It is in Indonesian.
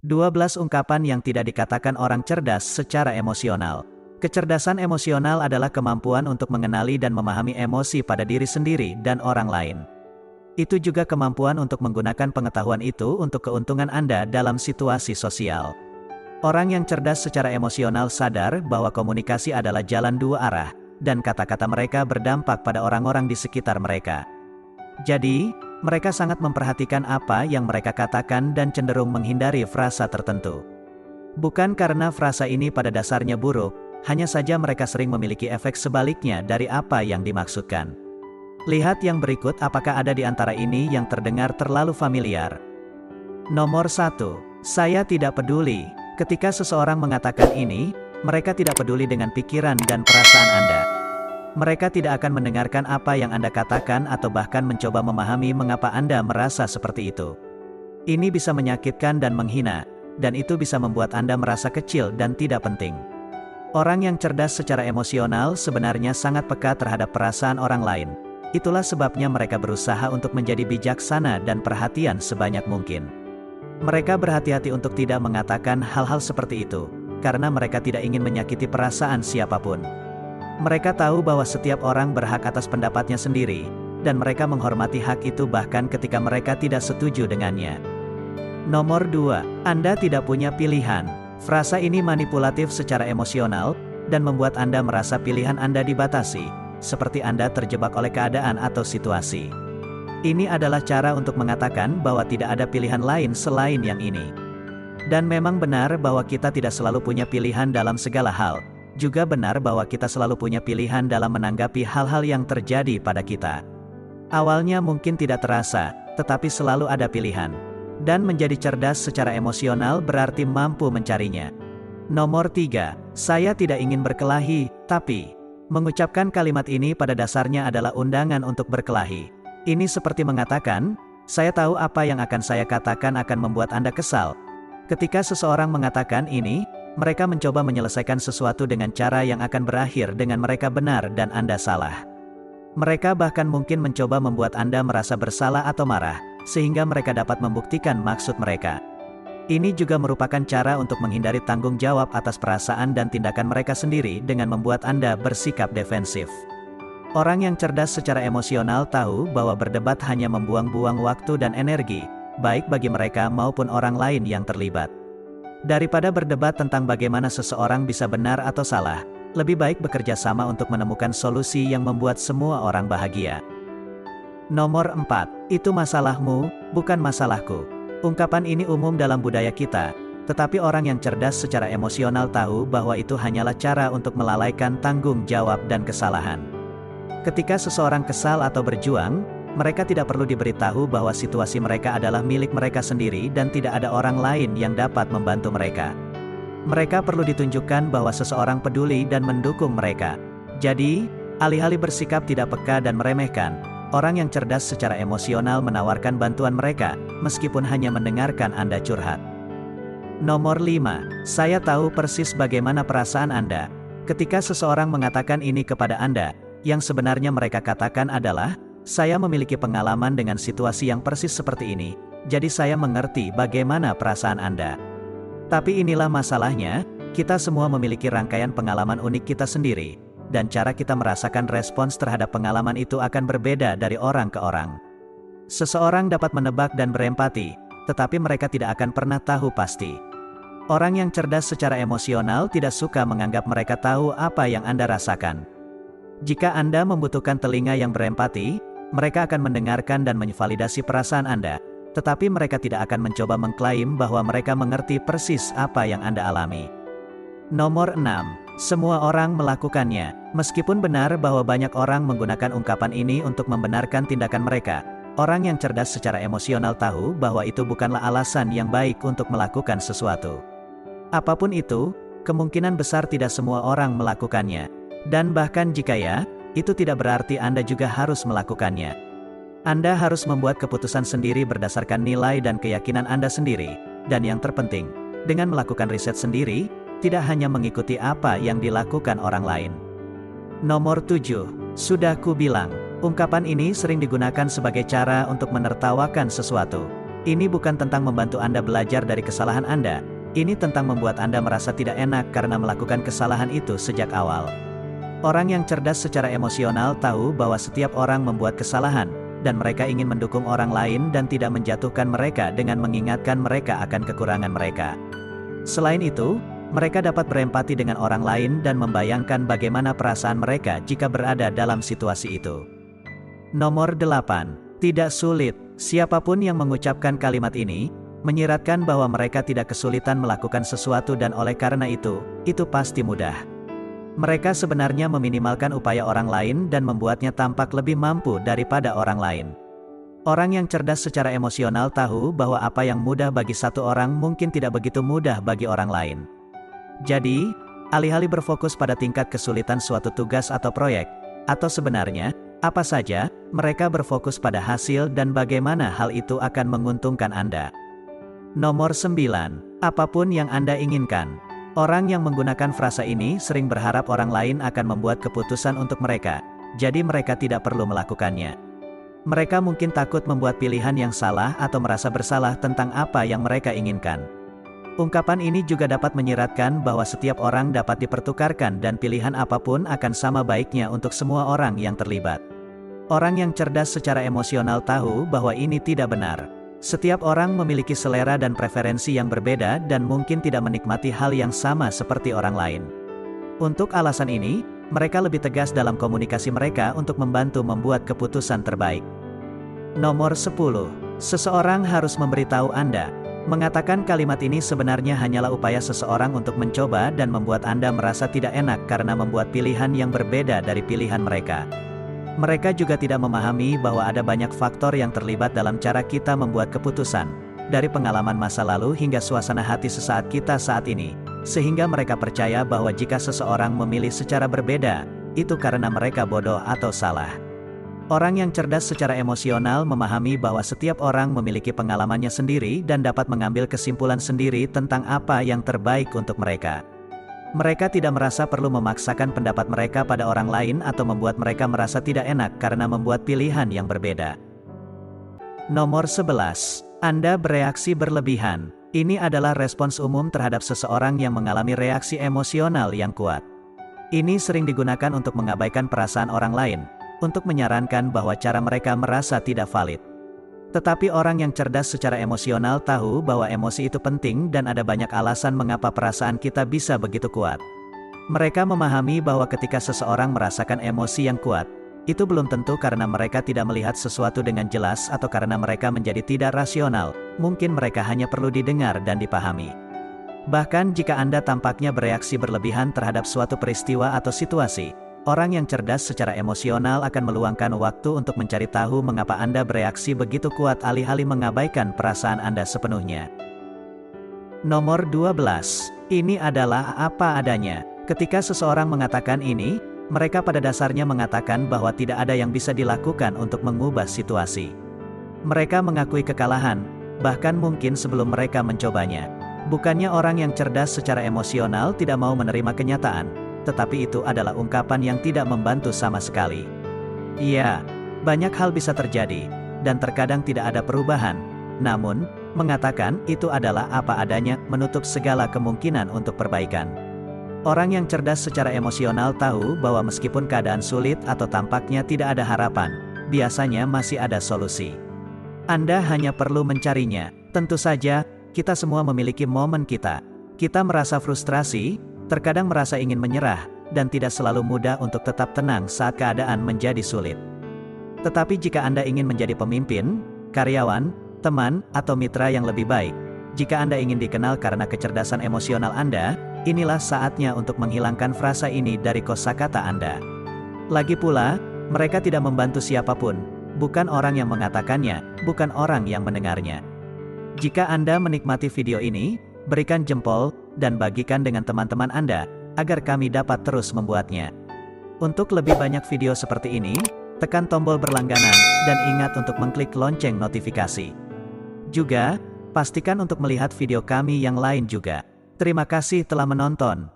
12 ungkapan yang tidak dikatakan orang cerdas secara emosional. Kecerdasan emosional adalah kemampuan untuk mengenali dan memahami emosi pada diri sendiri dan orang lain. Itu juga kemampuan untuk menggunakan pengetahuan itu untuk keuntungan Anda dalam situasi sosial. Orang yang cerdas secara emosional sadar bahwa komunikasi adalah jalan dua arah, dan kata-kata mereka berdampak pada orang-orang di sekitar mereka. Jadi, mereka sangat memperhatikan apa yang mereka katakan dan cenderung menghindari frasa tertentu. Bukan karena frasa ini pada dasarnya buruk, hanya saja mereka sering memiliki efek sebaliknya dari apa yang dimaksudkan. Lihat yang berikut, apakah ada di antara ini yang terdengar terlalu familiar. Nomor 1. Saya tidak peduli. Ketika seseorang mengatakan ini, mereka tidak peduli dengan pikiran dan perasaan Anda. Mereka tidak akan mendengarkan apa yang Anda katakan atau bahkan mencoba memahami mengapa Anda merasa seperti itu. Ini bisa menyakitkan dan menghina, dan itu bisa membuat Anda merasa kecil dan tidak penting. Orang yang cerdas secara emosional sebenarnya sangat peka terhadap perasaan orang lain. Itulah sebabnya mereka berusaha untuk menjadi bijaksana dan perhatian sebanyak mungkin. Mereka berhati-hati untuk tidak mengatakan hal-hal seperti itu, karena mereka tidak ingin menyakiti perasaan siapapun. Mereka tahu bahwa setiap orang berhak atas pendapatnya sendiri, dan mereka menghormati hak itu bahkan ketika mereka tidak setuju dengannya. Nomor 2. Anda tidak punya pilihan. Frasa ini manipulatif secara emosional, dan membuat Anda merasa pilihan Anda dibatasi, seperti Anda terjebak oleh keadaan atau situasi. Ini adalah cara untuk mengatakan bahwa tidak ada pilihan lain selain yang ini. Dan memang benar bahwa kita tidak selalu punya pilihan dalam segala hal. Juga benar bahwa kita selalu punya pilihan dalam menanggapi hal-hal yang terjadi pada kita. Awalnya mungkin tidak terasa, tetapi selalu ada pilihan. Dan menjadi cerdas secara emosional berarti mampu mencarinya. Nomor 3. Saya tidak ingin berkelahi, tapi mengucapkan kalimat ini pada dasarnya adalah undangan untuk berkelahi. Ini seperti mengatakan, saya tahu apa yang akan saya katakan akan membuat Anda kesal. Ketika seseorang mengatakan ini, mereka mencoba menyelesaikan sesuatu dengan cara yang akan berakhir dengan mereka benar dan Anda salah. Mereka bahkan mungkin mencoba membuat Anda merasa bersalah atau marah, sehingga mereka dapat membuktikan maksud mereka. Ini juga merupakan cara untuk menghindari tanggung jawab atas perasaan dan tindakan mereka sendiri dengan membuat Anda bersikap defensif. Orang yang cerdas secara emosional tahu bahwa berdebat hanya membuang-buang waktu dan energi, baik bagi mereka maupun orang lain yang terlibat. Daripada berdebat tentang bagaimana seseorang bisa benar atau salah, lebih baik bekerja sama untuk menemukan solusi yang membuat semua orang bahagia. Nomor 4. Itu masalahmu, bukan masalahku. Ungkapan ini umum dalam budaya kita, tetapi orang yang cerdas secara emosional tahu bahwa itu hanyalah cara untuk melalaikan tanggung jawab dan kesalahan. Ketika seseorang kesal atau berjuang, mereka tidak perlu diberitahu bahwa situasi mereka adalah milik mereka sendiri dan tidak ada orang lain yang dapat membantu mereka. Mereka perlu ditunjukkan bahwa seseorang peduli dan mendukung mereka. Jadi, alih-alih bersikap tidak peka dan meremehkan, orang yang cerdas secara emosional menawarkan bantuan mereka, meskipun hanya mendengarkan Anda curhat. Nomor 5. Saya tahu persis bagaimana perasaan Anda. Ketika seseorang mengatakan ini kepada Anda, yang sebenarnya mereka katakan adalah, saya memiliki pengalaman dengan situasi yang persis seperti ini, jadi saya mengerti bagaimana perasaan Anda. Tapi inilah masalahnya, kita semua memiliki rangkaian pengalaman unik kita sendiri, dan cara kita merasakan respons terhadap pengalaman itu akan berbeda dari orang ke orang. Seseorang dapat menebak dan berempati, tetapi mereka tidak akan pernah tahu pasti. Orang yang cerdas secara emosional tidak suka menganggap mereka tahu apa yang Anda rasakan. Jika Anda membutuhkan telinga yang berempati, mereka akan mendengarkan dan menvalidasi perasaan Anda, tetapi mereka tidak akan mencoba mengklaim bahwa mereka mengerti persis apa yang Anda alami. Nomor 6. Semua orang melakukannya. Meskipun benar bahwa banyak orang menggunakan ungkapan ini untuk membenarkan tindakan mereka, orang yang cerdas secara emosional tahu bahwa itu bukanlah alasan yang baik untuk melakukan sesuatu. Apapun itu, kemungkinan besar tidak semua orang melakukannya. Dan bahkan jika ya, itu tidak berarti Anda juga harus melakukannya. Anda harus membuat keputusan sendiri berdasarkan nilai dan keyakinan Anda sendiri, dan yang terpenting, dengan melakukan riset sendiri, tidak hanya mengikuti apa yang dilakukan orang lain. Nomor 7. Sudah ku bilang. Ungkapan ini sering digunakan sebagai cara untuk menertawakan sesuatu. Ini bukan tentang membantu Anda belajar dari kesalahan Anda, ini tentang membuat Anda merasa tidak enak karena melakukan kesalahan itu sejak awal. Orang yang cerdas secara emosional tahu bahwa setiap orang membuat kesalahan, dan mereka ingin mendukung orang lain dan tidak menjatuhkan mereka dengan mengingatkan mereka akan kekurangan mereka. Selain itu, mereka dapat berempati dengan orang lain dan membayangkan bagaimana perasaan mereka jika berada dalam situasi itu. Nomor 8. Tidak sulit. Siapapun yang mengucapkan kalimat ini, menyiratkan bahwa mereka tidak kesulitan melakukan sesuatu dan oleh karena itu pasti mudah. Mereka sebenarnya meminimalkan upaya orang lain dan membuatnya tampak lebih mampu daripada orang lain. Orang yang cerdas secara emosional tahu bahwa apa yang mudah bagi satu orang mungkin tidak begitu mudah bagi orang lain. Jadi, alih-alih berfokus pada tingkat kesulitan suatu tugas atau proyek, atau sebenarnya, apa saja, mereka berfokus pada hasil dan bagaimana hal itu akan menguntungkan Anda. Nomor 9. Apapun yang Anda inginkan. Orang yang menggunakan frasa ini sering berharap orang lain akan membuat keputusan untuk mereka, jadi mereka tidak perlu melakukannya. Mereka mungkin takut membuat pilihan yang salah atau merasa bersalah tentang apa yang mereka inginkan. Ungkapan ini juga dapat menyiratkan bahwa setiap orang dapat dipertukarkan dan pilihan apapun akan sama baiknya untuk semua orang yang terlibat. Orang yang cerdas secara emosional tahu bahwa ini tidak benar. Setiap orang memiliki selera dan preferensi yang berbeda dan mungkin tidak menikmati hal yang sama seperti orang lain. Untuk alasan ini, mereka lebih tegas dalam komunikasi mereka untuk membantu membuat keputusan terbaik. Nomor 10. Seseorang harus memberitahu Anda. Mengatakan kalimat ini sebenarnya hanyalah upaya seseorang untuk mencoba dan membuat Anda merasa tidak enak karena membuat pilihan yang berbeda dari pilihan mereka. Mereka juga tidak memahami bahwa ada banyak faktor yang terlibat dalam cara kita membuat keputusan, dari pengalaman masa lalu hingga suasana hati sesaat kita saat ini, sehingga mereka percaya bahwa jika seseorang memilih secara berbeda, itu karena mereka bodoh atau salah. Orang yang cerdas secara emosional memahami bahwa setiap orang memiliki pengalamannya sendiri dan dapat mengambil kesimpulan sendiri tentang apa yang terbaik untuk mereka. Mereka tidak merasa perlu memaksakan pendapat mereka pada orang lain atau membuat mereka merasa tidak enak karena membuat pilihan yang berbeda. Nomor 11. Anda bereaksi berlebihan. Ini adalah respons umum terhadap seseorang yang mengalami reaksi emosional yang kuat. Ini sering digunakan untuk mengabaikan perasaan orang lain, untuk menyarankan bahwa cara mereka merasa tidak valid. Tetapi orang yang cerdas secara emosional tahu bahwa emosi itu penting dan ada banyak alasan mengapa perasaan kita bisa begitu kuat. Mereka memahami bahwa ketika seseorang merasakan emosi yang kuat, itu belum tentu karena mereka tidak melihat sesuatu dengan jelas atau karena mereka menjadi tidak rasional, mungkin mereka hanya perlu didengar dan dipahami. Bahkan jika Anda tampaknya bereaksi berlebihan terhadap suatu peristiwa atau situasi, orang yang cerdas secara emosional akan meluangkan waktu untuk mencari tahu mengapa Anda bereaksi begitu kuat alih-alih mengabaikan perasaan Anda sepenuhnya. Nomor 12. Ini adalah apa adanya. Ketika seseorang mengatakan ini, mereka pada dasarnya mengatakan bahwa tidak ada yang bisa dilakukan untuk mengubah situasi. Mereka mengakui kekalahan, bahkan mungkin sebelum mereka mencobanya. Bukannya orang yang cerdas secara emosional tidak mau menerima kenyataan, tetapi itu adalah ungkapan yang tidak membantu sama sekali. Iya, banyak hal bisa terjadi, dan terkadang tidak ada perubahan. Namun, mengatakan itu adalah apa adanya menutup segala kemungkinan untuk perbaikan. Orang yang cerdas secara emosional tahu bahwa meskipun keadaan sulit atau tampaknya tidak ada harapan, biasanya masih ada solusi. Anda hanya perlu mencarinya. Tentu saja, kita semua memiliki momen kita. Kita merasa frustrasi, terkadang merasa ingin menyerah, dan tidak selalu mudah untuk tetap tenang saat keadaan menjadi sulit. Tetapi jika Anda ingin menjadi pemimpin, karyawan, teman, atau mitra yang lebih baik, jika Anda ingin dikenal karena kecerdasan emosional Anda, inilah saatnya untuk menghilangkan frasa ini dari kosakata Anda. Lagi pula, mereka tidak membantu siapapun, bukan orang yang mengatakannya, bukan orang yang mendengarnya. Jika Anda menikmati video ini, berikan jempol, dan bagikan dengan teman-teman Anda, agar kami dapat terus membuatnya. Untuk lebih banyak video seperti ini, tekan tombol berlangganan, dan ingat untuk mengklik lonceng notifikasi. Juga, pastikan untuk melihat video kami yang lain juga. Terima kasih telah menonton.